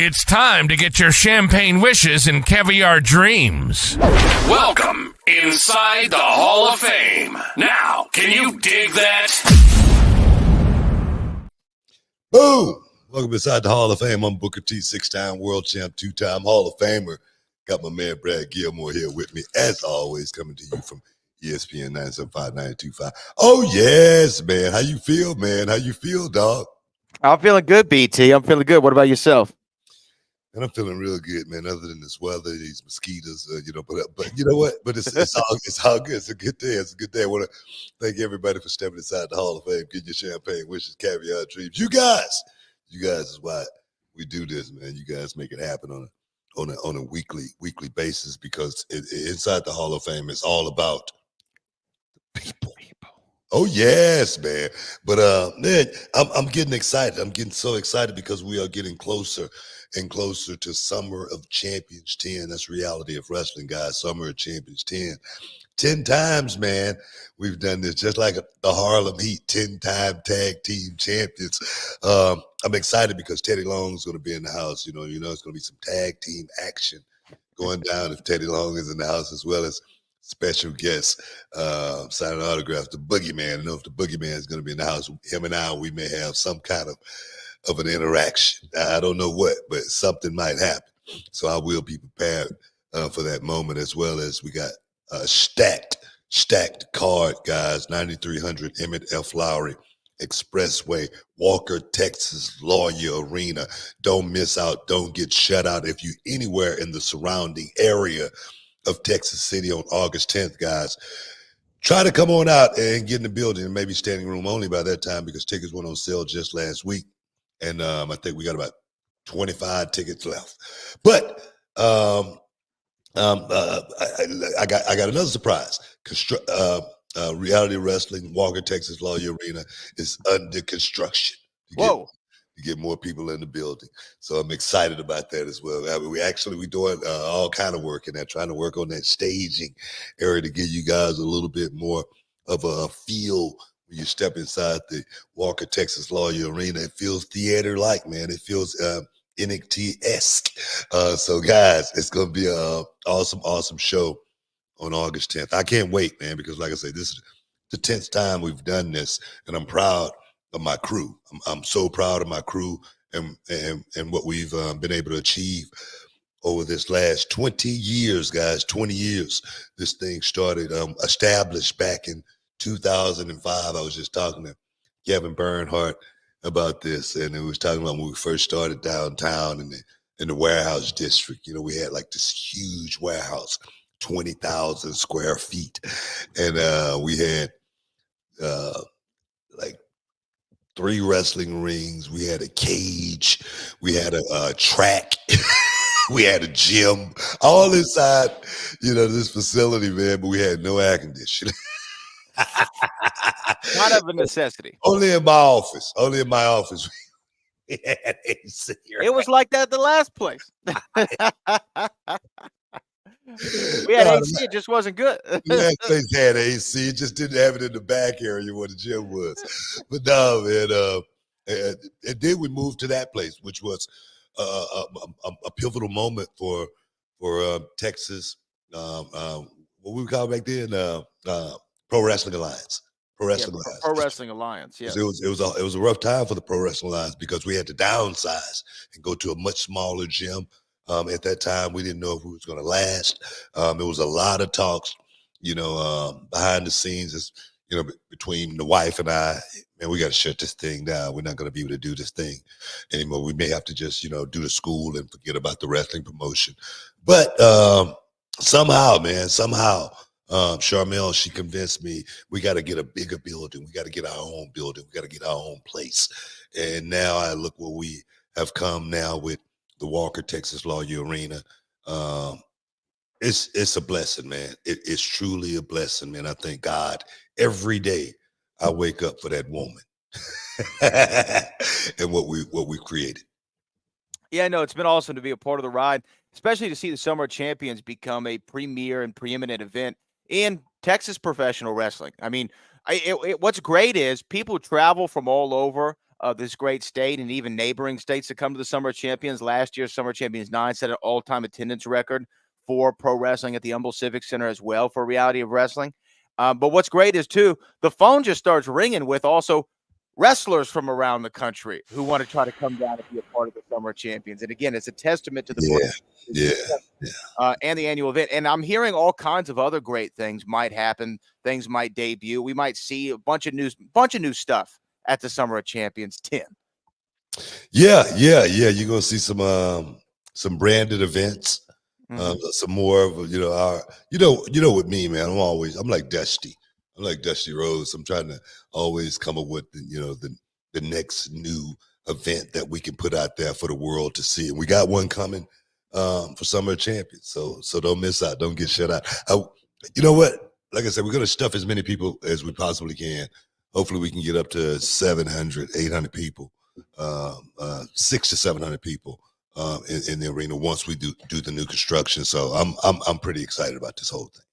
It's time to get your champagne wishes and caviar dreams. Welcome inside the Hall of Fame. Now, can you dig that? Boom! Welcome inside the Hall of Fame. I'm Booker T, 6-time world champ, 2-time Hall of Famer. Got my man Brad Gilmore here with me, as always, coming to you from ESPN 975-925. Oh, yes, man. How you feel, man? How you feel, dog? I'm feeling good, BT. I'm feeling good. What about yourself? And I'm feeling real good, man, other than this weather, these mosquitoes, but you know what? But it's all good. It's a good day. It's a good day. I want to thank everybody for stepping inside the Hall of Fame, getting your champagne wishes, caviar dreams. You guys is why we do this, man. You guys make it happen on a weekly basis, because inside the Hall of Fame is all about people. Oh yes, man. But man, I'm getting excited. I'm getting so excited because we are getting closer and closer to Summer of Champions 10. That's reality of wrestling, guys. Summer of Champions 10. 10 times, man. We've done this, just like the Harlem Heat, 10-time tag team champions. I'm excited because Teddy Long's going to be in the house. You know, it's going to be some tag team action going down if Teddy Long is in the house, as well as special guests signing autographs. The Boogeyman. I don't know if the Boogeyman is going to be in the house. Him and I, we may have some kind of an interaction. I don't know what, but something might happen. So I will be prepared for that moment, as well as we got a stacked card, guys. 9300 Emmett F. Lowry Expressway, Walker, Texas, Lawyer Arena. Don't miss out. Don't get shut out if you anywhere in the surrounding area of Texas City on August 10th, guys. Try to come on out and get in the building, and maybe standing room only by that time, because tickets went on sale just last week. And I think we got about 25 tickets left. But I got another surprise. Reality Wrestling, Walker, Texas, Lawyer Arena is under construction. To get more people in the building. So I'm excited about that as well. I mean, we doing all kind of work in that, trying to work on that staging area to give you guys a little bit more of a feel. When you step inside the Walker, Texas Lawyer Arena, it feels theater-like, man. It feels NXT-esque. So, guys, it's going to be an awesome show on August 10th. I can't wait, man, because, like I said, this is the 10th time we've done this, and I'm proud of my crew. I'm so proud of my crew and what we've been able to achieve over this last 20 years, guys. 20 years. This thing started, established back in 2005. I was just talking to Kevin Bernhardt about this, and it was talking about when we first started downtown in the warehouse district. You know, we had like this huge warehouse, 20,000 square feet, and we had like 3 wrestling rings. We had a cage. We had a track. We had a gym, all inside, this facility, man. But we had no air conditioning. Not of a necessity. Only in my office. We had AC. It was like that at the last place. We had AC, it just wasn't good. That place had AC, it just didn't have it in the back area where the gym was. But no, man, and then we moved to that place, which was a pivotal moment for Texas. What we call back then, Pro Wrestling Alliance. Pro Yeah, Wrestling Alliance. Pro Wrestling Alliance. Yeah. It was a rough time for the Pro Wrestling Alliance because we had to downsize and go to a much smaller gym. At that time, we didn't know if we was going to last. It was a lot of talks, behind the scenes, between the wife and I. Man, we got to shut this thing down. We're not going to be able to do this thing anymore. We may have to just, do the school and forget about the wrestling promotion. But somehow, Charmel, she convinced me we got to get a bigger building. We got to get our own building. We got to get our own place. And now I look where we have come now with the Walker Texas Lawyer Arena. It's a blessing, man. It's truly a blessing, man. I thank God every day I wake up for that woman and what we created. Yeah, no, it's been awesome to be a part of the ride, especially to see the Summer of Champions become a premier and preeminent event in Texas professional wrestling. I mean, what's great is people travel from all over this great state and even neighboring states to come to the Summer of Champions. Last year, Summer of Champions 9 set an all-time attendance record for pro wrestling at the Humble Civic Center as well for Reality of Wrestling. But what's great is, too, the phone just starts ringing with also wrestlers from around the country who want to try to come down and be a part of the Summer Champions. And again, it's a testament to the and the annual event. And I'm hearing all kinds of other great things might happen. Things might debut. We might see a bunch of new stuff at the Summer of Champions 10. Yeah. You're gonna see some branded events. Some more of with me, man. I'm like Dusty. I'm like Dusty Rhodes. I'm trying to always come up with the next new event that we can put out there for the world to see. And we got one coming for Summer of Champions. So don't miss out. Don't get shut out. You know what? Like I said, we're gonna stuff as many people as we possibly can. Hopefully we can get up to 700, 800 people, 600 to 700 people in the arena once we do the new construction. So I'm pretty excited about this whole thing.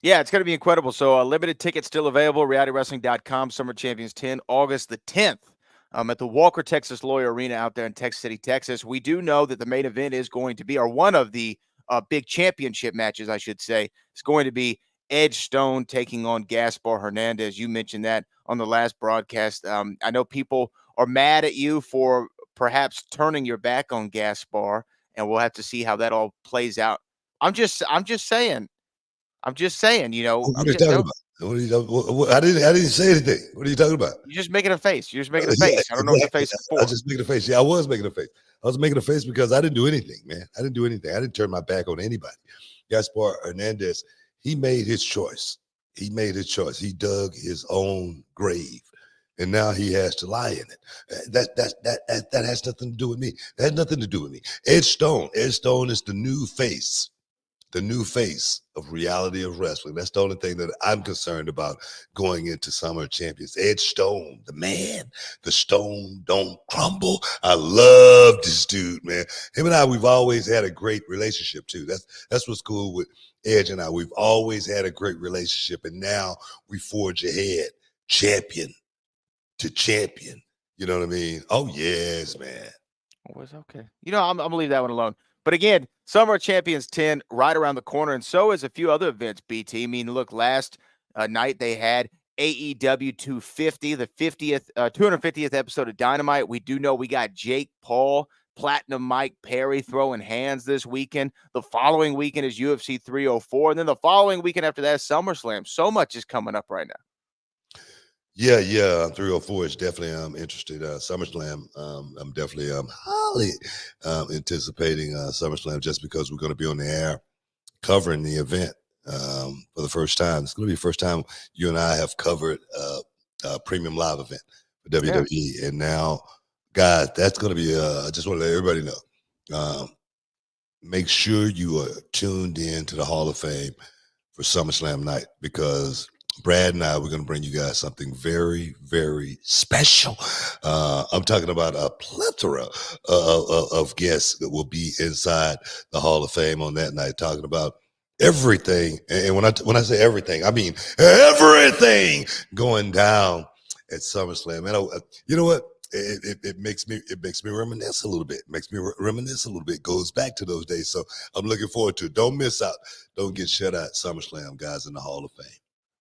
Yeah, it's going to be incredible. So limited tickets still available, realitywrestling.com, Summer Champions 10, August the 10th at the Walker Texas Lawyer Arena out there in Texas City, Texas. We do know that the main event is going to be, or one of the big championship matches, I should say, is going to be Edge Stone taking on Gaspar Hernandez. You mentioned that on the last broadcast. I know people are mad at you for perhaps turning your back on Gaspar, and we'll have to see how that all plays out. I'm just saying. What are you talking about? I didn't say anything. What are you talking about? You're just making a face. You're just making a face. I don't know what the face is for. I was just making a face. Yeah, I was making a face. I was making a face because I didn't do anything, man. I didn't do anything. I didn't turn my back on anybody. Gaspar Hernandez, he made his choice. He dug his own grave, and now he has to lie in it. That has nothing to do with me. That has nothing to do with me. Edge Stone is the new face. The new face of Reality of Wrestling. That's the only thing that I'm concerned about going into Summer of Champions. Edge Stone, the man, the stone don't crumble. I love this dude, man. Him and I, we've always had a great relationship too. That's what's cool with Edge and I. We've always had a great relationship, and now we forge ahead, champion to champion. You know what I mean? Oh yes, man. Oh, it's okay. I'm gonna leave that one alone. But again, Summer Champions 10 right around the corner, and so is a few other events, BT. I mean, look, last night they had AEW 250, the 250th episode of Dynamite. We do know we got Jake Paul, Platinum Mike Perry throwing hands this weekend. The following weekend is UFC 304, and then the following weekend after that is SummerSlam. So much is coming up right now. Yeah, 304 is definitely interested. SummerSlam, I'm definitely highly anticipating SummerSlam just because we're going to be on the air covering the event for the first time. It's going to be the first time you and I have covered a premium live event for WWE. Yeah. And now, guys, that's going to be, I just want to let everybody know, make sure you are tuned in to the Hall of Fame for SummerSlam night, because Brad and I, we're going to bring you guys something very, very special. I'm talking about a plethora of guests that will be inside the Hall of Fame on that night, talking about everything. And when I say everything, I mean everything going down at SummerSlam. And you know what? It makes me reminisce a little bit. Goes back to those days. So I'm looking forward to it. Don't miss out. Don't get shut out. SummerSlam, guys, in the Hall of Fame.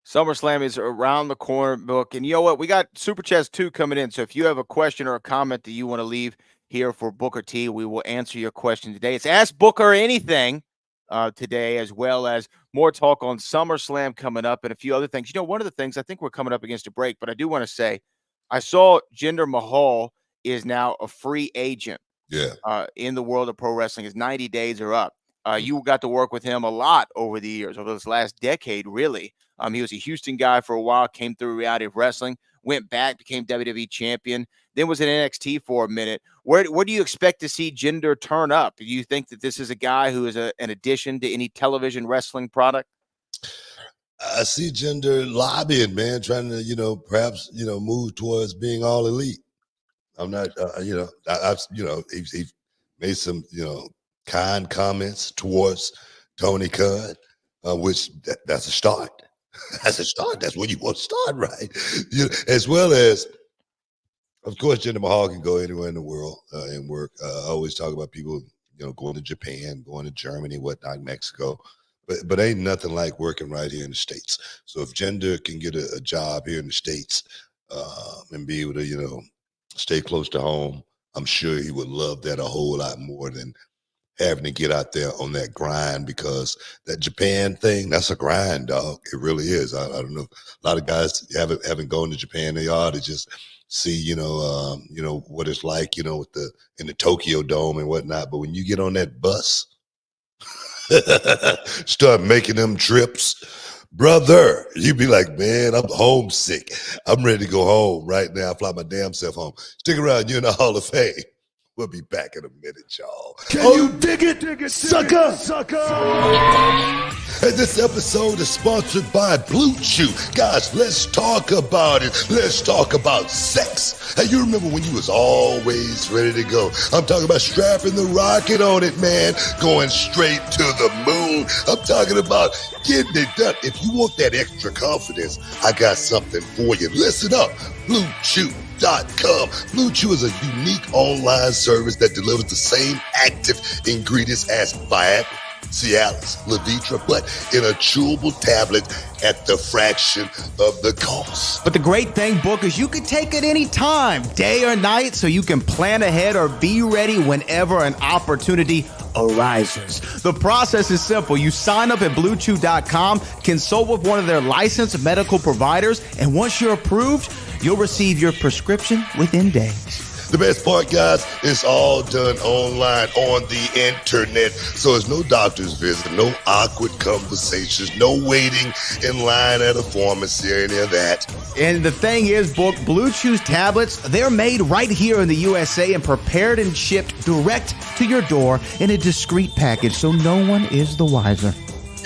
SummerSlam is around the corner, Book. And you know what? We got Super Chats 2 coming in. So if you have a question or a comment that you want to leave here for Booker T, we will answer your question today. It's Ask Booker Anything today, as well as more talk on SummerSlam coming up and a few other things. You know, one of the things, I think we're coming up against a break, but I do want to say I saw Jinder Mahal is now a free agent Yeah. in the world of pro wrestling. His 90 days are up. You got to work with him a lot over the years, over this last decade, really. He was a Houston guy for a while, came through Reality of Wrestling, went back, became WWE champion, then was in NXT for a minute. Where do you expect to see Jinder turn up? Do you think that this is a guy who is an addition to any television wrestling product? I see Jinder lobbying, man, trying to, perhaps, move towards being all elite. I'm not, he's made some, kind comments towards Tony Khan, which that's a start. That's a start. That's where you want to start, right? As well as, of course, Jinder Mahal can go anywhere in the world and work. I always talk about people, going to Japan, going to Germany, whatnot, Mexico. But ain't nothing like working right here in the States. So if Jinder can get a job here in the States and be able to, stay close to home, I'm sure he would love that a whole lot more than having to get out there on that grind, because that Japan thing, that's a grind, dog. It really is. I don't know. A lot of guys haven't gone to Japan. They ought to just see, what it's like, in the Tokyo Dome and whatnot. But when you get on that bus, start making them trips, brother, you be like, man, I'm homesick. I'm ready to go home right now. Fly my damn self home. Stick around. You're in the Hall of Fame. We'll be back in a minute, y'all. Can you dig it, sucker? And this episode is sponsored by Blue Chew. Guys, let's talk about it. Let's talk about sex. Hey, you remember when you was always ready to go? I'm talking about strapping the rocket on it, man. Going straight to the moon. I'm talking about getting it done. If you want that extra confidence, I got something for you. Listen up. BlueChew.com. Blue Chew is a unique online service that delivers the same active ingredients as Viagra, Cialis, Levitra, but in a chewable tablet at the fraction of the cost. But the great thing, Book, is you can take it any time, day or night, so you can plan ahead or be ready whenever an opportunity arises. The process is simple. You sign up at BlueChew.com, consult with one of their licensed medical providers, and once you're approved, you'll receive your prescription within days. The best part, guys, it's all done online on the internet. So there's no doctor's visit, no awkward conversations, no waiting in line at a pharmacy or any of that. And the thing is, Book, Blue Chew's tablets, they're made right here in the USA and prepared and shipped direct to your door in a discreet package, so no one is the wiser.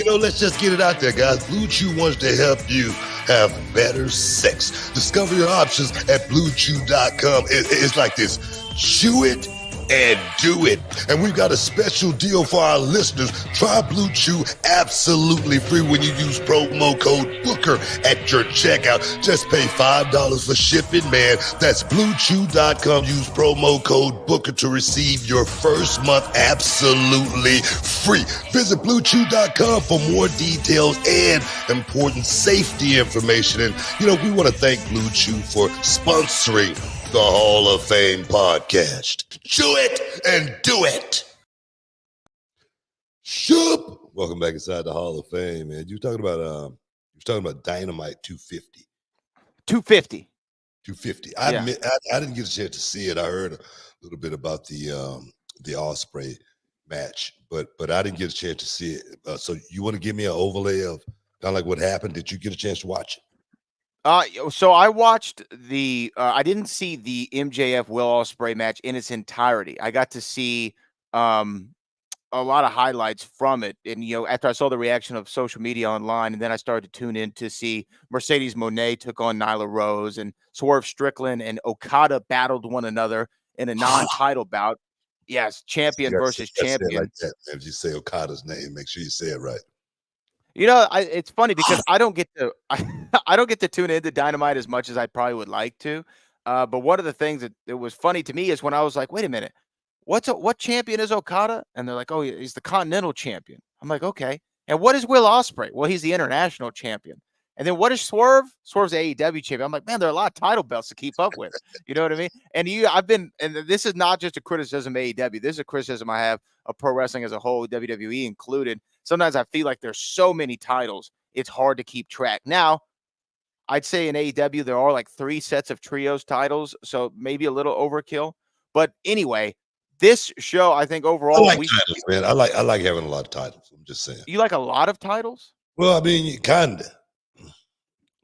Let's just get it out there, guys. Blue Chew wants to help you have better sex. Discover your options at BlueChew.com. It's like this. Chew it and do it. And we've got a special deal for our listeners. Try Blue Chew absolutely free when you use promo code Booker at your checkout. Just pay $5 for shipping, man. That's BlueChew.com. Use promo code Booker to receive your first month absolutely free. Visit BlueChew.com for more details and important safety information. And, we want to thank Blue Chew for sponsoring the Hall of Fame podcast. Chew it and do it. Shoop. Welcome back inside the Hall of Fame, man. You were talking about Dynamite 250. 250. 250. I didn't get a chance to see it. I heard a little bit about the Ospreay match, but I didn't get a chance to see it. So you want to give me an overlay of kind of like what happened? Did you get a chance to watch it? So I watched I didn't see the MJF Will Ospreay match in its entirety. I got to see a lot of highlights from it. And, after I saw the reaction of social media online, and then I started to tune in to see Mercedes Moné took on Nyla Rose, and Swerve Strickland and Okada battled one another in a non-title bout. Yes, champion versus champion. Like that. If you say Okada's name, make sure you say it right. It's funny because I don't get to tune into Dynamite as much as I probably would like to. But one of the things that was funny to me is when I was like, wait a minute, what champion is Okada? And they're like, oh, he's the Continental champion. I'm like, okay. And what is Will Ospreay? Well, he's the international champion. And then what is Swerve? Swerve's AEW champion. I'm like, man, there are a lot of title belts to keep up with. You know what I mean? And and this is not just a criticism of AEW. This is a criticism I have of pro wrestling as a whole, WWE included. Sometimes I feel like there's so many titles, it's hard to keep track. Now, I'd say in AEW, there are like 3 sets of trios titles, so maybe a little overkill. But anyway, this show, I think overall, I like titles, man. I like having a lot of titles. I'm just saying. You like a lot of titles? Well, I mean, kinda.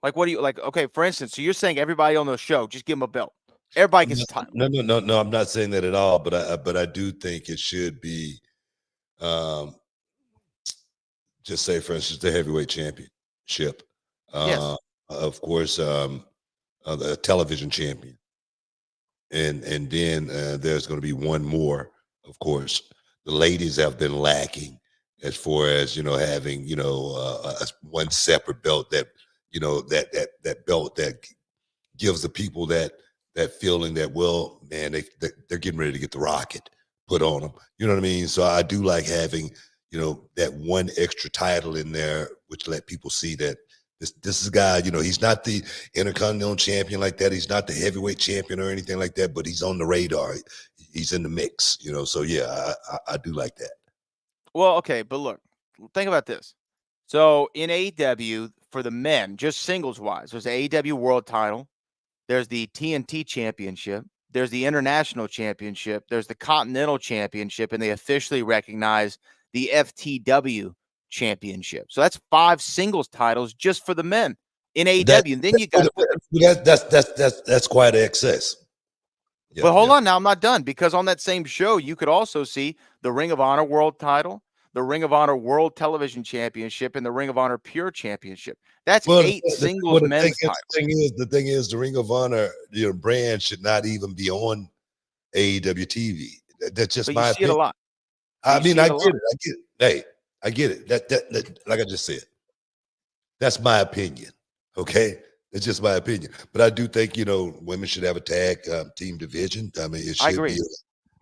Like, what do you like? Okay, for instance, so you're saying everybody on the show, just give them a belt. Everybody gets a title. No. I'm not saying that at all. But I do think it should be, just say, for instance, the heavyweight championship. Yes. Of course, the television champion, and then there's going to be one more. Of course, the ladies have been lacking as far as having one separate belt that that belt that gives the people that feeling that, well, man, they're getting ready to get the rocket put on them. You know what I mean? So I do like having that one extra title in there, which let people see that this is a guy, he's not the Intercontinental champion like that. He's not the heavyweight champion or anything like that, but he's on the radar. He's in the mix, So yeah, I do like that. Well, okay, but look, think about this. So in AEW for the men, just singles wise, there's the AEW World Title, there's the TNT Championship, there's the International Championship, there's the Continental Championship, and they officially recognize the FTW Championship. So that's 5 singles titles just for the men in AEW. And then you got that's quite an excess. Yeah, but hold on, now I'm not done, because on that same show you could also see the Ring of Honor World Title, the Ring of Honor World Television Championship, and the Ring of Honor Pure Championship. That's 8 singles men's titles. The thing is, the Ring of Honor brand should not even be on AEW TV. That's just my opinion. A lot. I mean, I get it. Hey, I get it. That like I just said, that's my opinion. Okay, it's just my opinion. But I do think women should have a tag team division. I mean, I agree.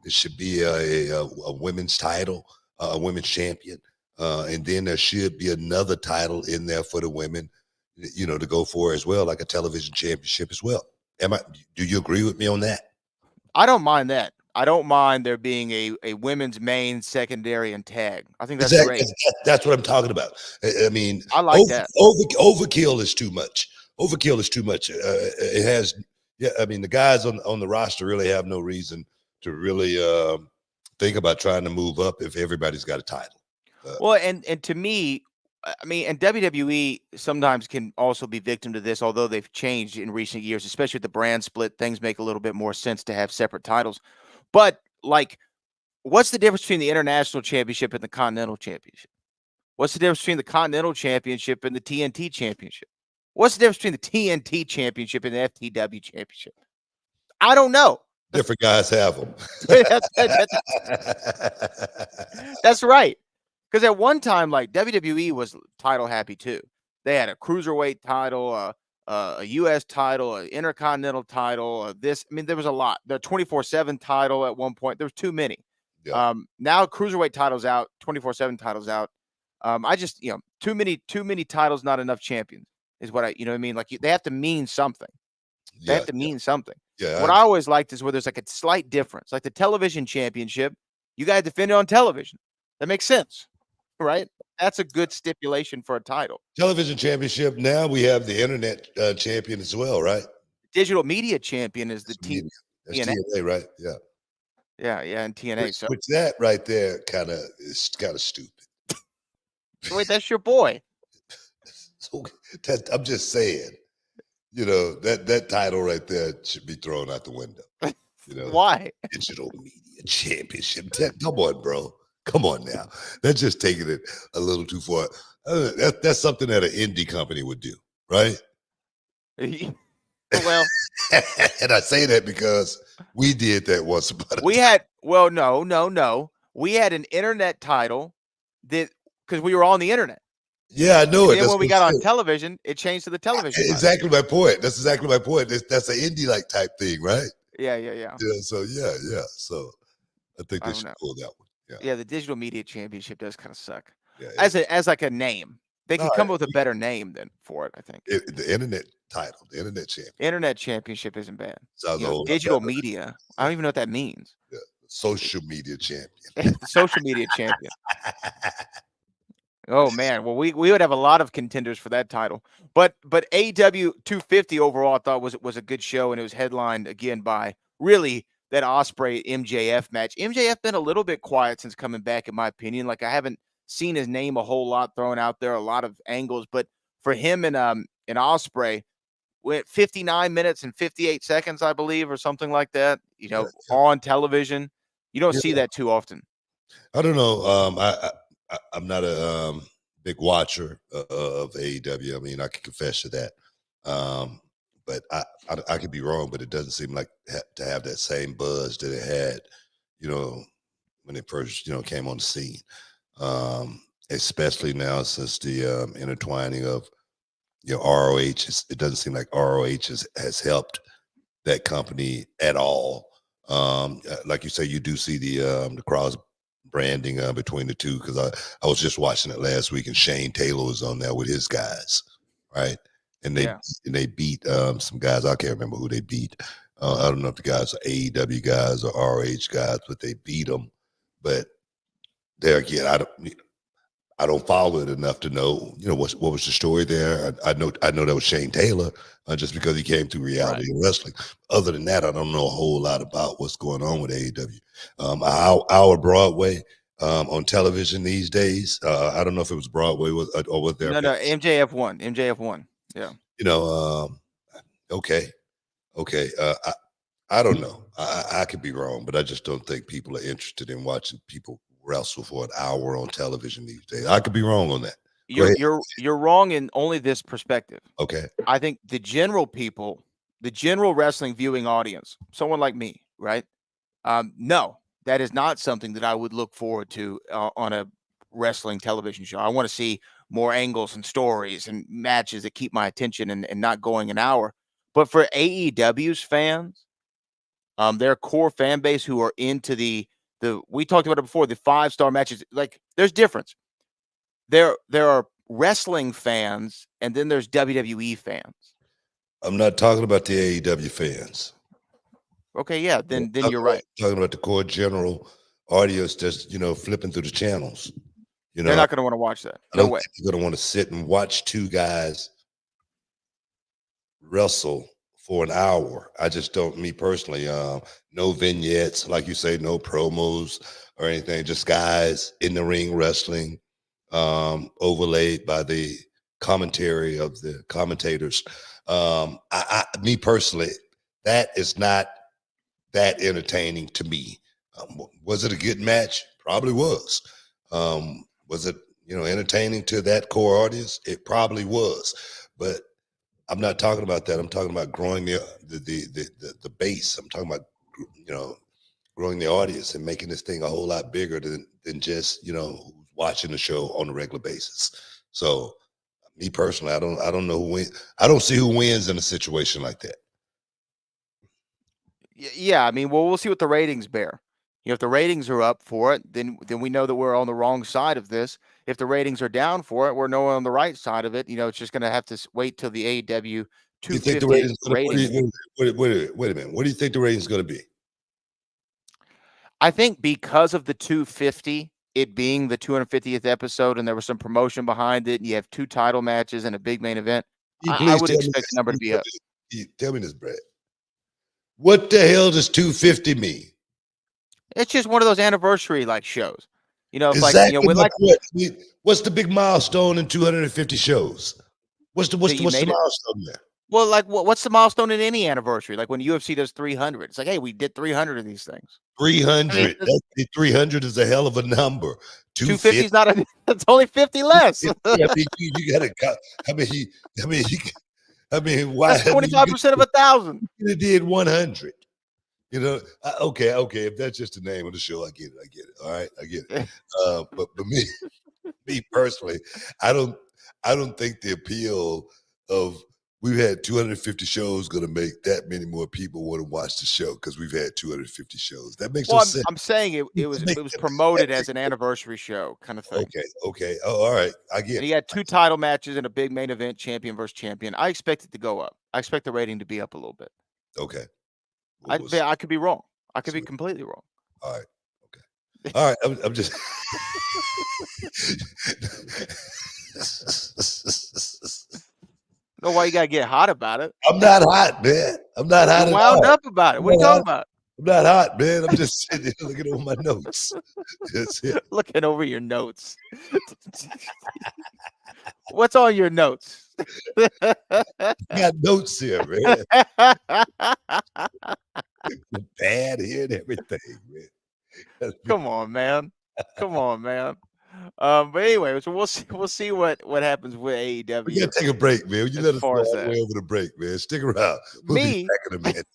It should be a women's title, a women's champion, and then there should be another title in there for the women, to go for as well, like a television championship as well. Do you agree with me on that? I don't mind that. I don't mind there being a women's main, secondary, and tag. I think that's great. That's what I'm talking about. I mean, I like that. Overkill is too much. Overkill is too much. It has, I mean, the guys on the roster really have no reason to really think about trying to move up if everybody's got a title. Well, and to me, I mean, and WWE sometimes can also be victim to this, although they've changed in recent years, especially with the brand split. Things make a little bit more sense to have separate titles. But, like, what's the difference between the International Championship and the Continental Championship? What's the difference between the Continental Championship and the TNT Championship? What's the difference between the TNT Championship and the FTW Championship? I don't know. Different guys have them. That's right. Because at one time, like, WWE was title happy too. They had a cruiserweight title, a U.S. title, an intercontinental title, there was a lot. The 24/7 title at one point, there was too many. Yeah. Now cruiserweight titles out, 24/7 titles out. I just, too many titles, not enough champions is what I mean? Like, they have to mean something. They have to mean something. Yeah. What I always liked is where there's like a slight difference, like the television championship. You got to defend it on television. That makes sense, right? That's a good stipulation for a title. Television championship. Now we have the internet champion as well, right? Digital media champion is the TNA. That's TNA, right? Yeah. Yeah, and TNA. Which that right there is kind of stupid. Wait, that's your boy. So I'm just saying, that title right there should be thrown out the window. Why? Digital media championship. Come on, bro. Come on now. That's just taking it a little too far. That's something that an indie company would do, right? Well, and I say that because we did that once upon a time. No. We had an internet title because we were on the internet. Yeah, I know it. And then when we got on television, it changed to the television. Exactly my point. That's exactly my point. That's an indie like type thing, right? Yeah. So So I think they should pull that one. Yeah, the digital media championship does kind of suck. Yeah, as like a name. They No, could come up with a better name than for it, I think. the internet title, the internet champion, Internet championship isn't bad. sounds a whole lot Digital better. media. I don't even know what that means. Yeah, social media champion. The social media champion. Oh man, well we would have a lot of contenders for that title. But AEW 250 overall I thought was a good show, and it was headlined again by really that Osprey MJF match. MJF been a little bit quiet since coming back, in my opinion. Like I haven't seen his name a whole lot thrown out there, a lot of angles, but for him and Osprey went 59 minutes and 58 seconds, I believe, or something like that, Yeah, on television. You don't see yeah. that too often. I don't know. I'm not a big watcher of AEW. I mean, I can confess to that. But I could be wrong, but it doesn't seem like to have that same buzz that it had, when it first, came on the scene. Especially now since the intertwining of ROH. It doesn't seem like ROH has helped that company at all. Like you say, you do see the cross branding between the two, because I was just watching it last week, and Shane Taylor was on there with his guys, right? And they beat some guys. I can't remember who they beat. I don't know if the guys are AEW guys or ROH guys, but they beat them. But there again, I don't follow it enough to know, what was the story there. I know that was Shane Taylor, just because he came through reality wrestling. Other than that, I don't know a whole lot about what's going on with AEW. Our Broadway on television these days. I don't know if it was Broadway or was there. No, MJF won. MJF won. Yeah. Okay. I don't know. I could be wrong, but I just don't think people are interested in watching people wrestle for an hour on television these days. I could be wrong on that. You're wrong in only this perspective. Okay. I think the general people, the general wrestling viewing audience, someone like me, right? No, that is not something that I would look forward to on a wrestling television show. I want to see more angles and stories and matches that keep my attention and not going an hour. But for AEW's fans, their core fan base who are into we talked about it before, the 5-star matches, like there's difference. There are wrestling fans, and then there's WWE fans. I'm not talking about the AEW fans. Okay, yeah, then you're right. Talking about the core general audience that's, flipping through the channels. They're not going to want to watch that. I don't think you're going to want to sit and watch two guys wrestle for an hour. I just don't, me personally, no vignettes, like you say, no promos or anything, just guys in the ring wrestling, overlaid by the commentary of the commentators. Me personally, that is not that entertaining to me. Was it a good match? Probably was. Was it, entertaining to that core audience? It probably was. But I'm not talking about that. I'm talking about growing the base. I'm talking about, growing the audience and making this thing a whole lot bigger than just, watching the show on a regular basis. So me personally, I don't know who wins. I don't see who wins in a situation like that. Yeah, I mean, well, we'll see what the ratings bear. If the ratings are up for it, then we know that we're on the wrong side of this. If the ratings are down for it, we're no on the right side of it. It's just going to have to wait till the AEW 250 you think the ratings rating. Wait a minute. What do you think the ratings going to be? I think because of the 250, it being the 250th episode, and there was some promotion behind it, and you have 2 title matches and a big main event, I would expect the number to be up. Tell me this, Brad. What the hell does 250 mean? It's just one of those anniversary shows. It's exactly like what's the big milestone in 250 shows? What's the milestone there? Well, what's the milestone in any anniversary? Like when UFC does 300, it's like, hey, we did 300 of these things. 300. 300 is a hell of a number. 250 is not it's only 50 less. You gotta. I mean, why? That's 25% of 1,000. You did 100. Okay. If that's just the name of the show, I get it. All right, I get it. But me personally, I don't think the appeal of we've had 250 shows. Going to make that many more people want to watch the show because we've had 250 shows. That makes no Well, sense. I'm saying it was promoted as an anniversary show kind of thing. Okay. Oh, all right. I get And it. he had 2 title matches and a big main event, champion versus champion. I expect it to go up. I expect the rating to be up a little bit. Okay. Well, I could be wrong. I could be Sweet. completely wrong. All right. Okay. All right. I'm just. I don't know why you gotta get hot about it. I'm not hot, man. I'm not hot. You're wound up about it. What are you talking about? I'm not hot, man. I'm just sitting here looking over my notes. That's it. Looking over your notes. What's on your notes? I got notes here, man. Bad here and everything, man. Come on, man. Come on, man. But anyway, so we'll see what happens with AEW. We gotta take a break, man. You let us go far all as the that. way over the break, man. Stick around. We'll be back in a minute.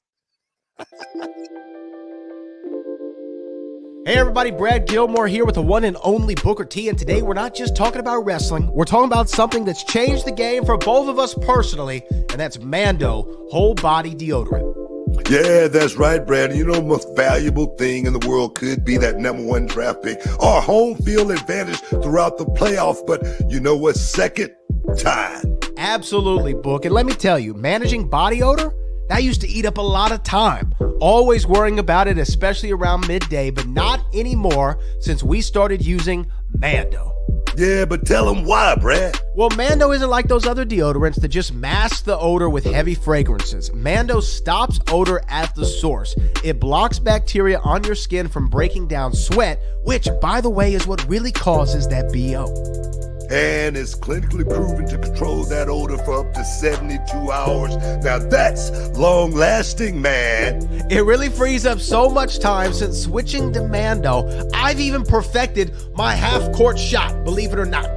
Hey everybody, Brad Gilmore here with the one and only Booker T, and today we're not just talking about wrestling, we're talking about something that's changed the game for both of us personally, and that's Mando whole body deodorant. Yeah, that's right, Brad. You know, the most valuable thing in the world could be that #1 draft pick or home field advantage throughout the playoffs. But you know what? Second time. Absolutely, Book. And let me tell you, managing body odor, that used to eat up a lot of time. Always worrying about it, especially around midday, but not anymore since we started using Mando. Yeah, but tell them why, Brad. Well, Mando isn't like those other deodorants that just mask the odor with heavy fragrances. Mando stops odor at the source. It blocks bacteria on your skin from breaking down sweat, which, by the way, is what really causes that BO. And it's clinically proven to control that odor for up to 72 hours. Now that's long lasting, man. It really frees up so much time since switching to Mando. I've even perfected my half-court shot, believe it or not.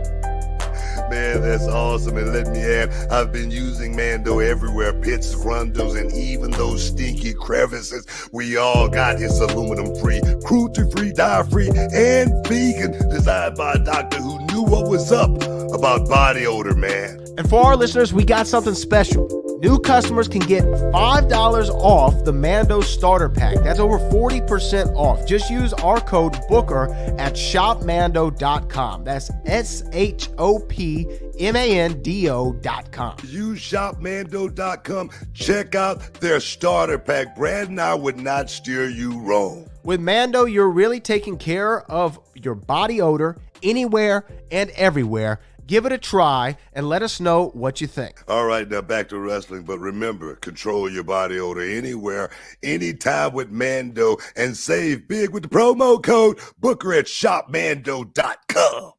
Man, that's awesome. And let me add, I've been using Mando everywhere. Pits, grundles, and even those stinky crevices. We all got his aluminum-free, cruelty-free, dye-free, and vegan. Designed by a doctor who knew what was up about body odor, man. And for our listeners, we got something special. New customers can get $5 off the Mando starter pack. That's over 40% off. Just use our code BOOKER at shopmando.com. That's shopmando.com. Use shopmando.com. Check out their starter pack. Brad and I would not steer you wrong. With Mando, you're really taking care of your body odor anywhere and everywhere. Give it a try and let us know what you think. All right, now back to wrestling. But remember, control your body odor anywhere, anytime with Mando, and save big with the promo code Booker at shopmando.com.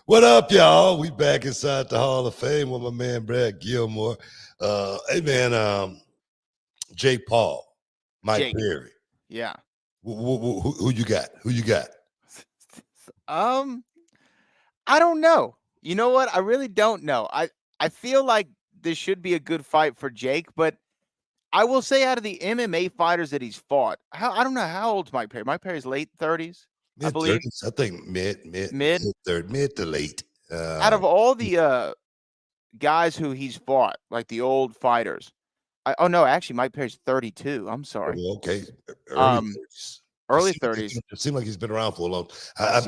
What up, y'all? We back inside the Hall of Fame with my man Brad Gilmore. Hey, man, Jake Paul, Mike Perry. Yeah. Who you got? Who you got? I don't know. You know what? I really don't know. I feel like this should be a good fight for Jake, but I will say out of the MMA fighters that he's fought, I don't know how old's Mike Perry. Mike Perry's late 30s, I believe. I think mid to late. Out of all the guys who he's fought, like the old fighters. Actually, Mike Perry's 32. I'm sorry. Well, okay. Early 30s. It seemed like he's been around for a long time.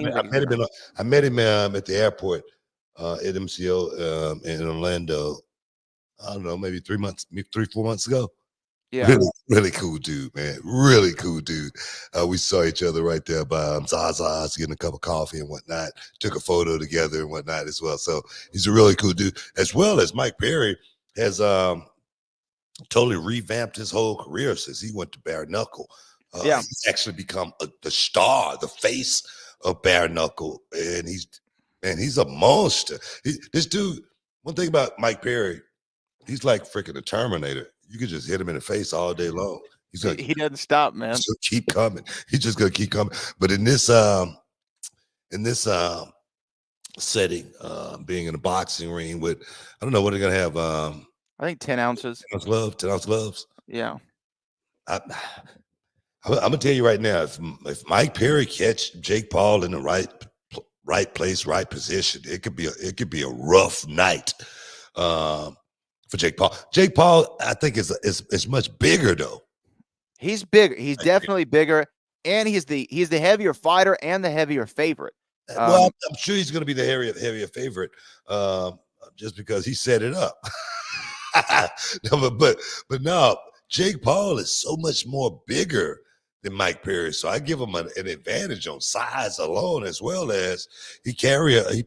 I met him at the airport at MCO in Orlando. I don't know, maybe 4 months ago. Yeah. Really cool dude, man. Really cool dude. We saw each other right there by Zaza's, getting a cup of coffee and whatnot. Took a photo together and whatnot as well. So he's a really cool dude. As well as Mike Perry has totally revamped his whole career since he went to bare knuckle. He's actually become the star, the face of bare knuckle, and he's a monster. This dude. One thing about Mike Perry, he's like freaking the Terminator. You could just hit him in the face all day long. He doesn't stop, man. He'll keep coming. He's just gonna keep coming. But in this setting, being in a boxing ring with, I don't know what they're gonna have. I think 10 ounces. 10 ounce gloves. Yeah. I'm gonna tell you right now, if Mike Perry catch Jake Paul in the right place, right position, it could be a rough night. for Jake Paul. Jake Paul, I think is much bigger though. He's bigger. He's definitely bigger, and he's the heavier fighter and the heavier favorite. Well, I'm sure he's going to be the heavier favorite, just because he set it up. No, but no, Jake Paul is so much more bigger than Mike Perry, so I give him an advantage on size alone, as well as he carries a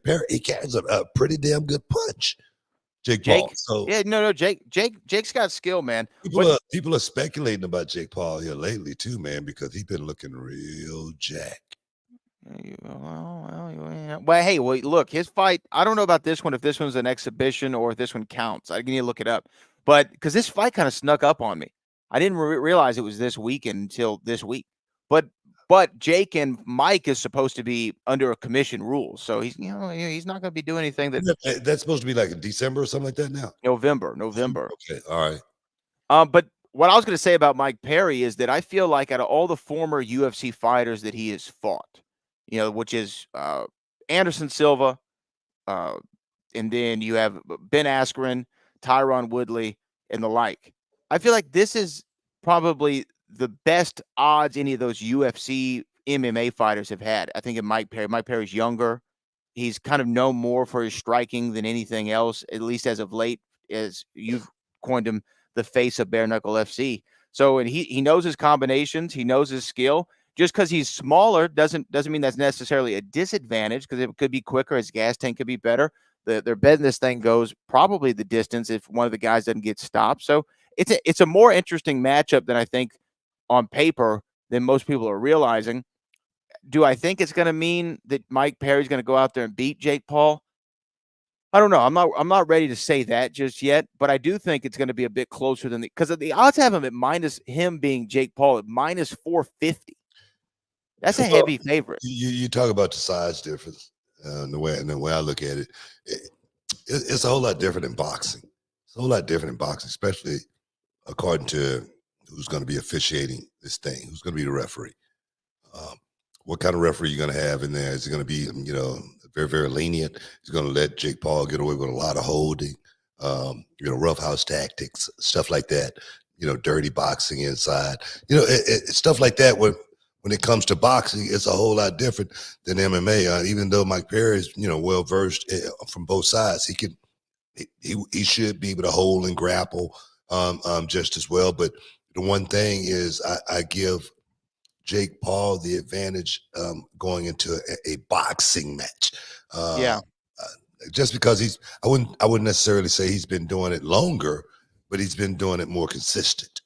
pretty damn good punch. Jake Paul. So yeah, no, Jake's got skill, man. People are speculating about Jake Paul here lately too, man, because he's been looking real jacked. Well, hey, look, his fight. I don't know about this one, if this one's an exhibition or if this one counts. I need to look it up, but because this fight kind of snuck up on me, I didn't realize it was this weekend until this week. But Jake and Mike is supposed to be under a commission rule, so he's not going to be doing anything that's supposed to be like in December or something like that now. November. Okay, all right. But what I was going to say about Mike Perry is that I feel like out of all the former UFC fighters that he has fought, which is Anderson Silva, and then you have Ben Askren, Tyron Woodley, and the like. I feel like this is probably the best odds any of those UFC MMA fighters have had. I think in Mike Perry. Mike Perry's younger. He's kind of known more for his striking than anything else, at least as of late, as you've coined him, the face of bare knuckle FC. So, and he knows his combinations. He knows his skill. Just because he's smaller doesn't mean that's necessarily a disadvantage, because it could be quicker. His gas tank could be better. Their business thing goes probably the distance if one of the guys doesn't get stopped. So it's a more interesting matchup than I think on paper than most people are realizing. Do I think it's going to mean that Mike Perry's going to go out there and beat Jake Paul? I don't know. I'm not ready to say that just yet, but I do think it's going to be a bit closer than because the odds have him at minus him being Jake Paul at minus 450. That's a heavy favorite. You talk about the size difference, the way I look at it. It's a whole lot different in boxing. It's a whole lot different in boxing, especially according to who's going to be officiating this thing, who's going to be the referee. What kind of referee you're going to have in there? Is it going to be, very, very lenient? He's going to let Jake Paul get away with a lot of holding, roughhouse tactics, stuff like that, dirty boxing inside, stuff like that. When it comes to boxing, it's a whole lot different than MMA. Even though Mike Perry is, well versed from both sides, he should be able to hold and grapple just as well. But the one thing is, I give Jake Paul the advantage going into a boxing match. Just because I wouldn't necessarily say he's been doing it longer, but he's been doing it more consistent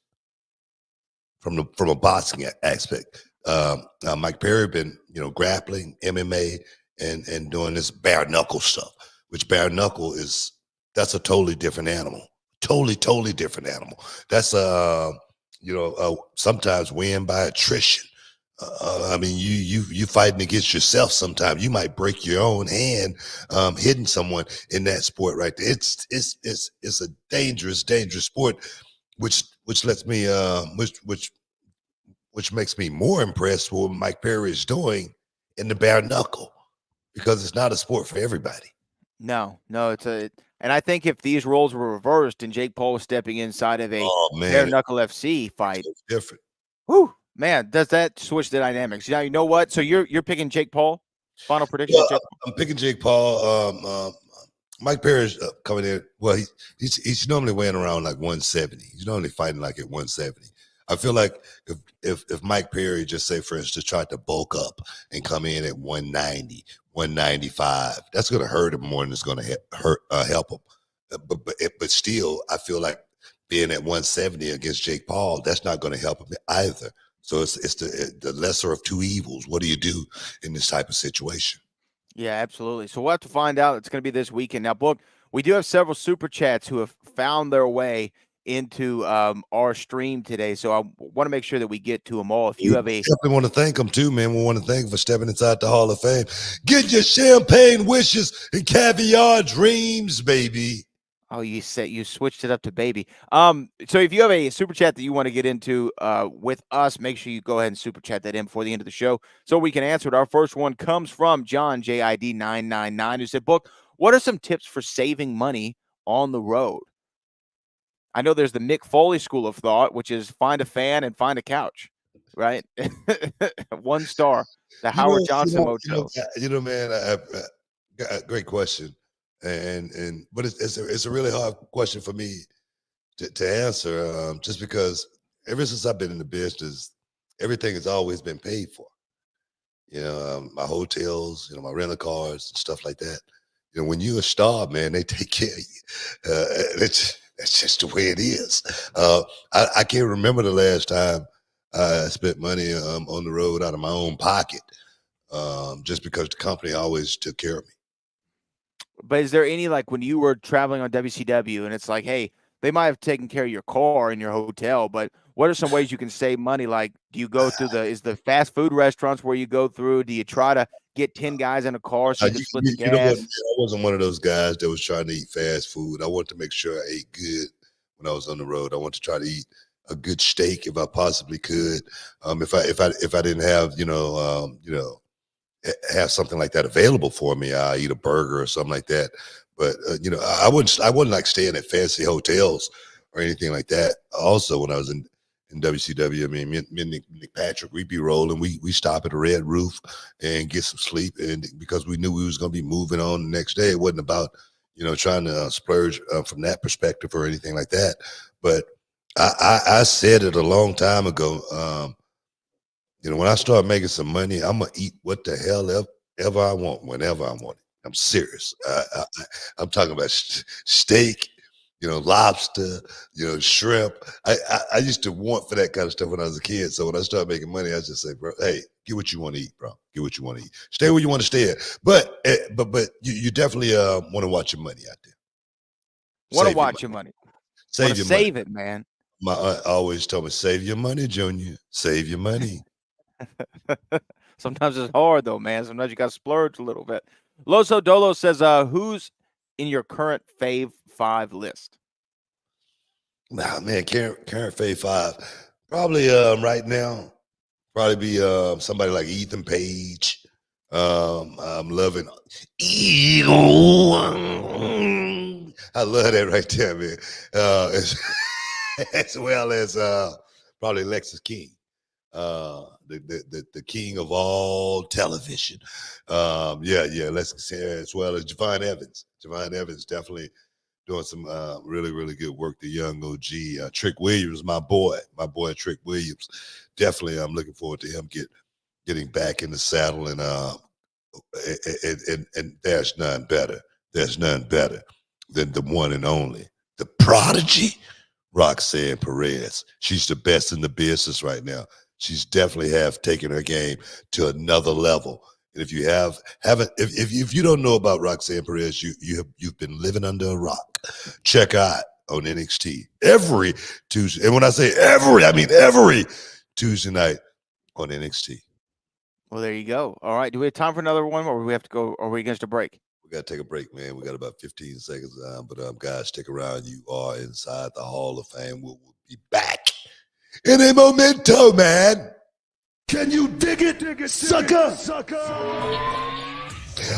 from a boxing aspect. Mike Perry been, grappling, MMA, and doing this bare knuckle stuff, which bare knuckle that's a totally different animal. Totally different animal. That's sometimes win by attrition. You fighting against yourself sometimes. You might break your own hand hitting someone in that sport right there. It's a dangerous sport, which lets me which makes me more impressed with what Mike Perry is doing in the bare knuckle, because it's not a sport for everybody. No, and I think if these roles were reversed and Jake Paul was stepping inside of a bare knuckle FC fight, it's different. Whew, man, does that switch the dynamics? Now, you know what? So you're picking Jake Paul? Final prediction? Well, I'm picking Jake Paul. Mike Perry's coming in. Well, he's normally weighing around like 170. He's normally fighting like at 170. I feel like if Mike Perry, just say for instance, tried to bulk up and come in at 190, 195, that's going to hurt him more than it's going to help him. But still, I feel like being at 170 against Jake Paul, that's not going to help him either. So it's the lesser of two evils. What do you do in this type of situation? Yeah, absolutely. So we'll have to find out. It's going to be this weekend. Now, Book, we do have several super chats who have found their way into our stream today, so I want to make sure that we get to them all. If you have definitely want to thank them too, man. We want to thank them for stepping inside the Hall of Fame. Get your champagne wishes and caviar dreams, baby. Oh, you switched it up to baby. So if you have a super chat that you want to get into with us, make sure you go ahead and super chat that in before the end of the show so we can answer it. Our first one comes from John JID 999, who said, "Book, what are some tips for saving money on the road. I know there's the Mick Foley school of thought, which is find a fan and find a couch, right? 1 star, the Howard Johnson Motel. Man, great question, but it's a really hard question for me to answer, just because ever since I've been in the business, everything has always been paid for. My hotels, my rental cars and stuff like that. When you're a star, man, they take care of you. That's just the way it is. I can't remember the last time I spent money on the road out of my own pocket, just because the company always took care of me. But is there any, like, when you were traveling on WCW and it's like, hey, they might have taken care of your car and your hotel, but what are some ways you can save money? Like, do you go through is the fast food restaurants where you go through? Do you try to get 10 guys in a car so you can split the gas? You know what, man, I wasn't one of those guys that was trying to eat fast food. I wanted to make sure I ate good when I was on the road. I wanted to try to eat a good steak if I possibly could. If I didn't have, have something like that available for me, I eat a burger or something like that. But I wouldn't like staying at fancy hotels or anything like that. Also, when I was in WCW, I mean, me and Nick Patrick, we'd be rolling. We stop at a Red Roof and get some sleep, and because we knew we was going to be moving on the next day, it wasn't about trying to splurge from that perspective or anything like that. But I said it a long time ago. When I start making some money, I'm gonna eat what the hell ever I want, whenever I want it. I'm serious. I'm talking about steak, lobster, shrimp. I used to want for that kind of stuff when I was a kid. So when I started making money, I just say, bro, hey, get what you want to eat, bro. Get what you want to eat. Stay where you want to stay at. But you definitely want to watch your money out there. Want to watch your money. Save it, man. My aunt always told me, save your money, Junior. Save your money. Sometimes it's hard, though, man. Sometimes you got to splurge a little bit. Loso Dolo says, who's in your current Fave 5 list? Nah, man, current Fave 5. Probably right now, be somebody like Ethan Page. I'm loving I love that right there, man. As well as probably Lexus King. The king of all television. Let's say, as well as Javon Evans. Javon Evans definitely doing some really, really good work. The young OG. Trick Williams, my boy Trick Williams. Definitely, I'm looking forward to him getting back in the saddle, and there's none better. There's none better than the one and only, the prodigy, Roxanne Perez. She's the best in the business right now. She's definitely taken her game to another level. And if you haven't, if you don't know about Roxanne Perez, you've been living under a rock. Check out on NXT every Tuesday. And when I say every, I mean every Tuesday night on NXT. Well, there you go. All right. Do we have time for another one, or do we have to go? Or are we against a break? We got to take a break, man. We got about 15 seconds. But guys, stick around. You are inside the Hall of Fame. We'll be back in a momento, man. Can you dig it, sucker?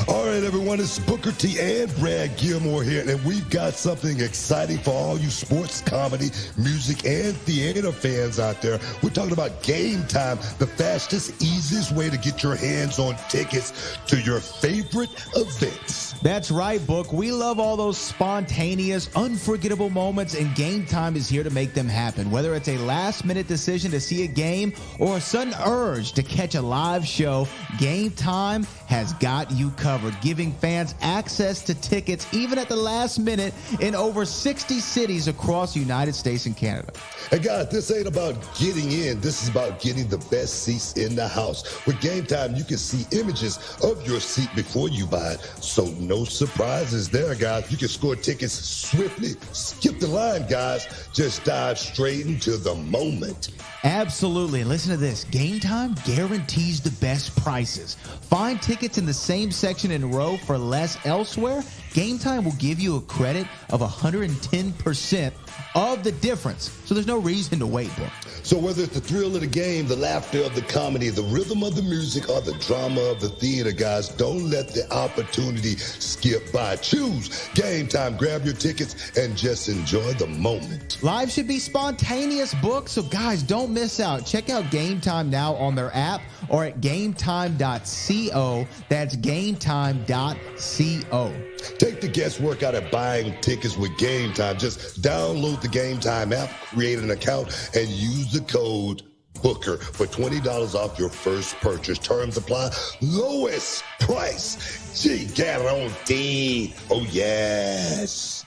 All right, everyone, it's Booker T and Brad Gilmore here, and we've got something exciting for all you sports, comedy, music, and theater fans out there. We're talking about Game Time, the fastest, easiest way to get your hands on tickets to your favorite events. That's right, Book. We love all those spontaneous, unforgettable moments, and Game Time is here to make them happen. Whether it's a last-minute decision to see a game or a sudden urge to catch a live show, Game Time has got you covered, giving fans access to tickets even at the last minute in over 60 cities across the United States and Canada. Hey guys, this ain't about getting in. This is about getting the best seats in the house. With Game Time, you can see images of your seat before you buy it. So no surprises there, guys. You can score tickets swiftly. Skip the line, guys. Just dive straight into the moment. Absolutely. And listen to this. Game Time guarantees the best prices. Find tickets in the same section and row for less elsewhere Game Time will give you a credit of 110% of the difference. So there's no reason to wait, bro. So whether it's the thrill of the game, the laughter of the comedy, the rhythm of the music, or the drama of the theater, guys, don't let the opportunity skip by. Choose Game Time. Grab your tickets and just enjoy the moment. Live should be spontaneous books, so guys, don't miss out. Check out Game Time now on their app or at gametime.co. That's gametime.co. Take the guesswork out of buying tickets with Game Time. Just download the Game Time app, create an account, and use the code Booker for $20 off your first purchase. Terms apply. Lowest price guarantee. Oh, yes.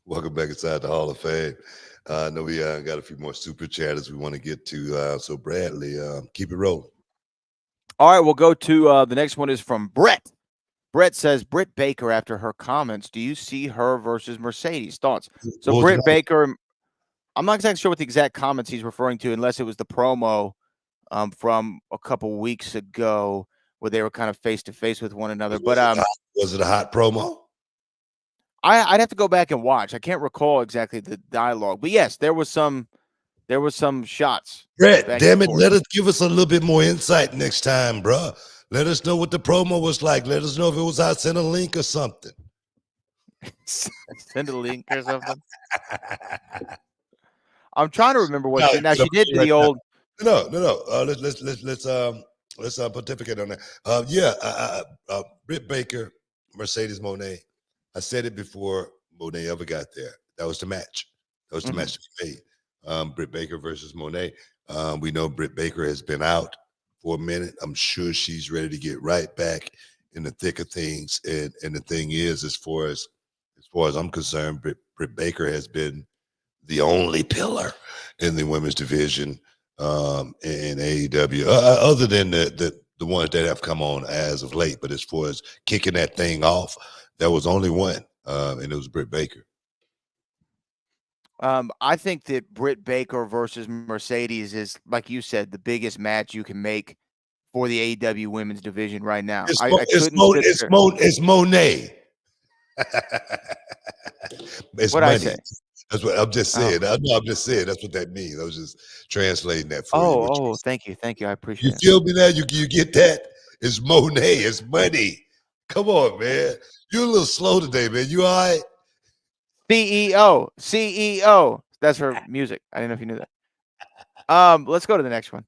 Welcome back inside the Hall of Fame. I know we got a few more super chatters we want to get to. So, Bradley, keep it rolling. All right, we'll go to the next one is from Brett. Brett says, Britt Baker, after her comments, do you see her versus Mercedes? Thoughts? So Britt Baker, I'm not exactly sure what the exact comments he's referring to, unless it was the promo from a couple weeks ago where they were kind of face-to-face with one another. But was it a hot promo? I'd have to go back and watch. I can't recall exactly the dialogue. But, yes, there was some shots. Brett, damn it, give us a little bit more insight next time, bro. Let us know what the promo was like. Let us know if it was I sent a link or something. Send a link or something. I'm trying to remember what she did the old. No. Let's pontificate on that. Britt Baker, Mercedes Moné. I said it before Moné ever got there. That was the match. That was the match to be made. Britt Baker versus Moné. We know Britt Baker has been out for a minute. I'm sure she's ready to get right back in the thick of things. And the thing is, as far as I'm concerned, Britt Baker has been the only pillar in the women's division in AEW, other than the ones that have come on as of late. But as far as kicking that thing off, there was only one, and it was Britt Baker. I think that Britt Baker versus Mercedes is, like you said, the biggest match you can make for the AEW women's division right now. It's Moné. It's what money. I say? That's what I'm just saying. I'm just saying that's what that means. I was just translating that for you. Oh, thank you. I appreciate it. You feel me now? You get that? It's Moné. It's money. Come on, man. You're a little slow today, man. You all right? CEO. That's her music. I didn't know if you knew that. Let's go to the next one.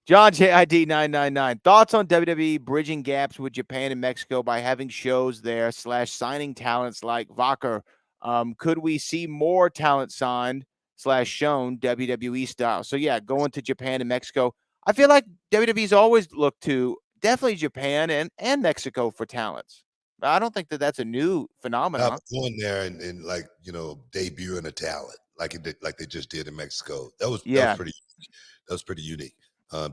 John JID 999. Thoughts on WWE bridging gaps with Japan and Mexico by having shows there / signing talents like Vaca. Could we see more talent signed / shown WWE style? So yeah, going to Japan and Mexico. I feel like WWE's always looked to definitely Japan and Mexico for talents. I don't think that's a new phenomenon. Going there and debuting a talent like they just did in Mexico. That was pretty unique.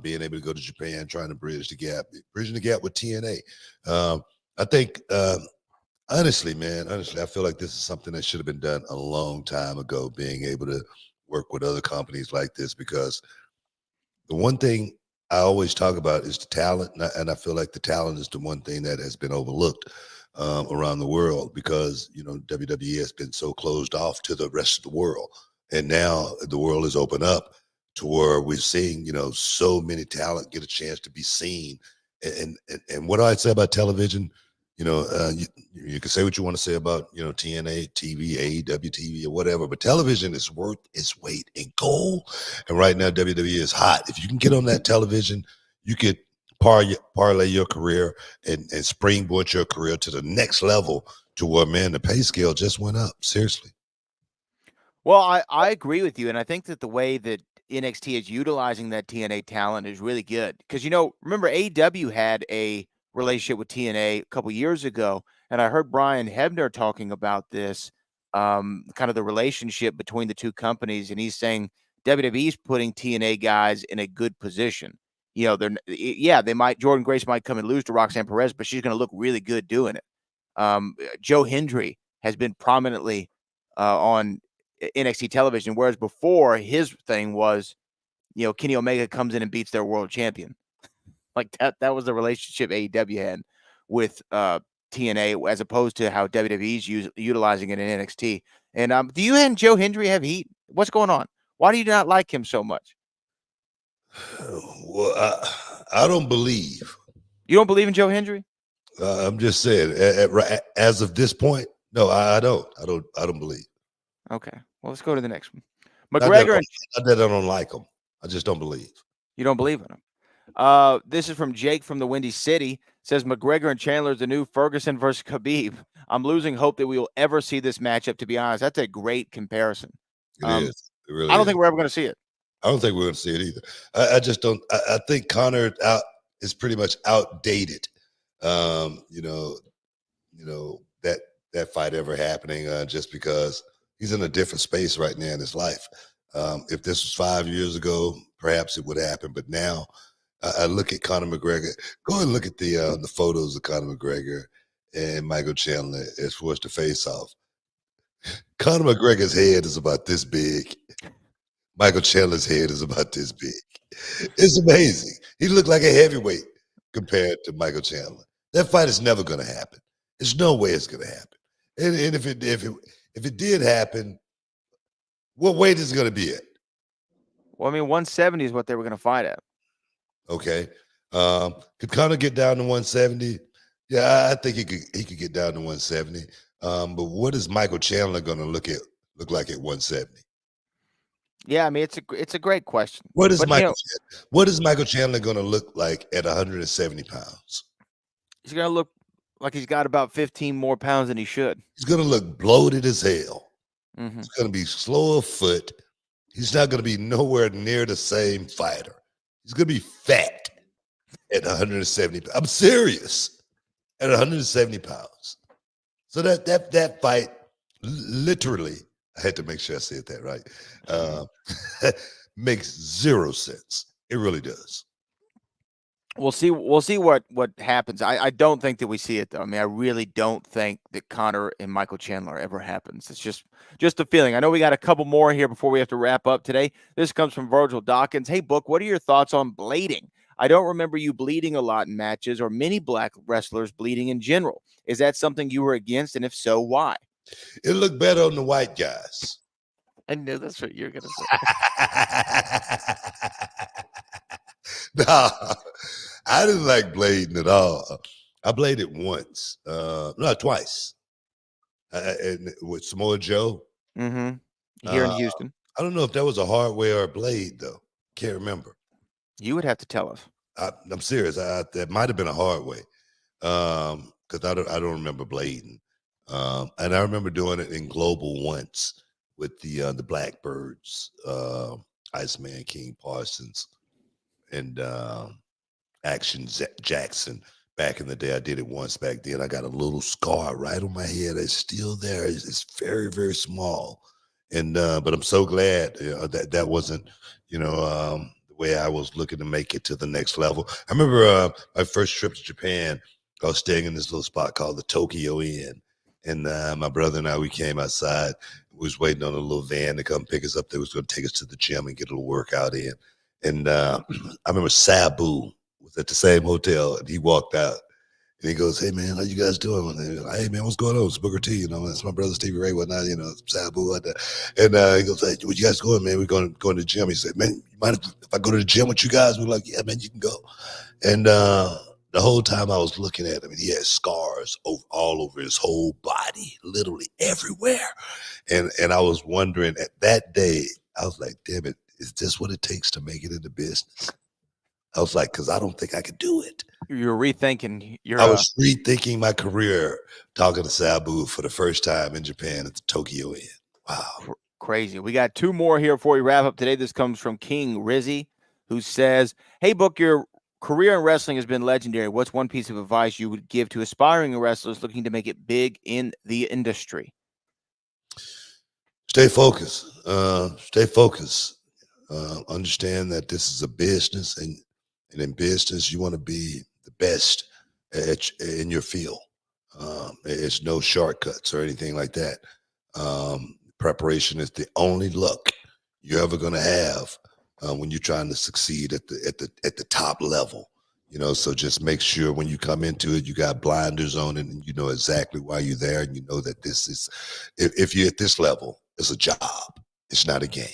Being able to go to Japan, trying to bridging the gap with TNA. I think honestly, I feel like this is something that should have been done a long time ago. Being able to work with other companies like this, because the one thing I always talk about is the talent, and I feel like the talent is the one thing that has been overlooked around the world, because WWE has been so closed off to the rest of the world, and now the world is open up to where we're seeing so many talent get a chance to be seen. And what do I say about television? You can say what you want to say about TNA TV, AEW TV, or whatever, but television is worth its weight in gold. And right now WWE is hot. If you can get on that television, you could parlay your career and springboard your career to the next level, to where, man, the pay scale just went up. Seriously. Well, I agree with you, and I think that the way that NXT is utilizing that TNA talent is really good, because remember AEW had a relationship with TNA a couple years ago, and I heard Brian Hebner talking about this, kind of the relationship between the two companies, and he's saying WWE's putting TNA guys in a good position. Jordan Grace might come and lose to Roxanne Perez, but she's going to look really good doing it. Joe Hendry has been prominently on NXT television, whereas before his thing was, Kenny Omega comes in and beats their world champion. Like that was the relationship AEW had with TNA as opposed to how WWE's utilizing it in NXT. And do you and Joe Hendry have heat? What's going on? Why do you not like him so much? Well, I don't believe. You don't believe in Joe Hendry? I'm just saying, as of this point, no, I don't. I don't believe. Okay. Well, let's go to the next one. Not McGregor. not that I don't like him. I just don't believe. You don't believe in him. This is from Jake from the Windy City. Says McGregor and Chandler is the new Ferguson versus Khabib. I'm losing hope that we will ever see this matchup, to be honest. That's a great comparison. It is. It really I don't is. think we're ever going to see it. I don't think we're going to see it either. I just don't. I think Conor is pretty much outdated. You know that fight ever happening just because he's in a different space right now in his life. If this was 5 years ago, perhaps it would happen. But now, I look at Conor McGregor. Go and look at the photos of Conor McGregor and Michael Chandler as far as the face-off. Conor McGregor's head is about this big. Michael Chandler's head is about this big. It's amazing. He looked like a heavyweight compared to Michael Chandler. That fight is never going to happen. There's no way it's going to happen. And if it did happen, what weight is it going to be at? Well, I mean, 170 is what they were going to fight at. Okay. Could Conor get down to 170? Yeah, I think he could get down to 170. But what is Michael Chandler going to look like at 170? Yeah, I mean, it's a great question. What is Michael Chandler going to look like at 170 pounds? He's going to look like he's got about 15 more pounds than he should. He's going to look bloated as hell. Mm-hmm. He's going to be slow of foot. He's not going to be nowhere near the same fighter. He's going to be fat at 170. I'm serious. At 170 pounds. So that fight literally, I had to make sure I said that right, makes zero sense. It really does. We'll see what happens. I don't think that we see it, though. I mean, I really don't think that Conor and Michael Chandler ever happens. It's just a feeling. I know we got a couple more here before we have to wrap up today. This comes from Virgil Dawkins. Hey, Book, what are your thoughts on blading? I don't remember you bleeding a lot in matches or many black wrestlers bleeding in general. Is that something you were against? And if so, why? It looked better on the white guys. I knew that's what you were going to say. No, I didn't like blading at all. I bladed once, no, twice. And with Samoa Joe. Mm-hmm. Here in Houston. I don't know if that was a hard way or a blade, though. Can't remember. You would have to tell us. I'm serious. That might have been a hard way, because I don't remember blading. And I remember doing it in Global once with the Blackbirds, Iceman King Parsons, and Action Jackson. Back in the day, I did it once back then. I got a little scar right on my head. It's still there. It's very, very small. And but I'm so glad that wasn't, the way I was looking to make it to the next level. I remember my first trip to Japan. I was staying in this little spot called the Tokyo Inn. And my brother and I, we came outside. We was waiting on a little van to come pick us up. They was going to take us to the gym and get a little workout in. And I remember Sabu was at the same hotel, and he walked out. And he goes, "Hey, man, how you guys doing?" And like, "Hey, man, what's going on? It's Booker T, it's my brother Stevie Ray, whatnot, Sabu." And he goes, "Hey, where you guys going, man? We're going to the gym." He said, "Man, you mind if I go to the gym with you guys?" We're like, "Yeah, man, you can go." And the whole time I was looking at him, and he had scars all over his whole body, literally everywhere. And I was wondering at that day, I was like, damn it, is this what it takes to make it in the business? I was like, because I don't think I could do it. You're rethinking I was rethinking my career talking to Sabu for the first time in Japan at the Tokyo Inn. Wow. Crazy. We got two more here before we wrap up today. This comes from King Rizzy, who says, "Hey, Book, your career in wrestling has been legendary. What's one piece of advice you would give to aspiring wrestlers looking to make it big in the industry?" Stay focused. Stay focused. Understand that this is a business, and in business, you want to be the best in your field. It's no shortcuts or anything like that. Preparation is the only luck you're ever going to have when you're trying to succeed at the top level. So just make sure when you come into it, you got blinders on and you know exactly why you're there. And you know that this is, if you're at this level, it's a job. It's not a game.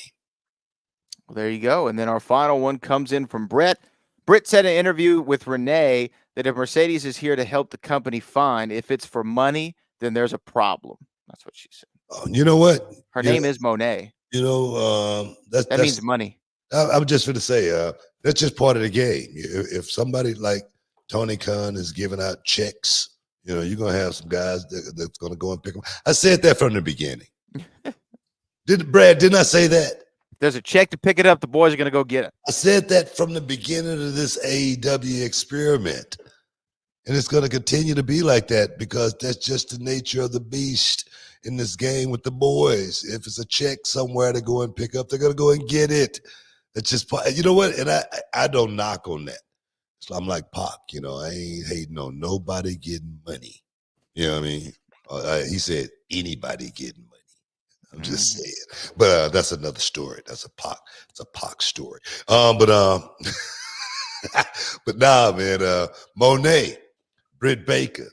Well, there you go. And then our final one comes in from Brett. Britt said in an interview with Renee that if Mercedes is here to help the company, fine. If it's for money, then there's a problem. That's what she said. You know what? Her name is Monet. That means money. I was just going to say, that's just part of the game. If somebody like Tony Khan is giving out checks, you're going to have some guys that's going to go and pick them. I said that from the beginning. Didn't I say that? There's a check to pick it up. The boys are going to go get it. I said that from the beginning of this AEW experiment. And it's going to continue to be like that because that's just the nature of the beast in this game with the boys. If it's a check somewhere to go and pick up, they're going to go and get it. It's just, you know what? And I don't knock on that. So I'm like Pac, I ain't hating on nobody getting money. You know what I mean? He said anybody getting money. I'm just saying. But that's another story. It's a Pac story. But nah, man, Monet, Britt Baker,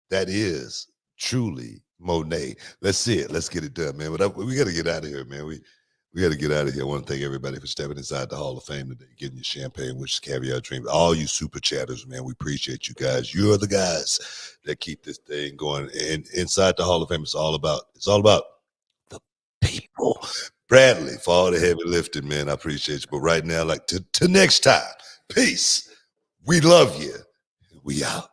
that is truly Monet. Let's see it. Let's get it done, man. But we got to get out of here, man. We got to get out of here. I want to thank everybody for stepping inside the Hall of Fame today, getting your champagne, which is caviar dreams. All you super chatters, man, we appreciate you guys. You're the guys that keep this thing going. And inside the Hall of Fame, it's all about the people. Bradley, for all the heavy lifting, man, I appreciate you. But right now, to next time, peace. We love you. We out.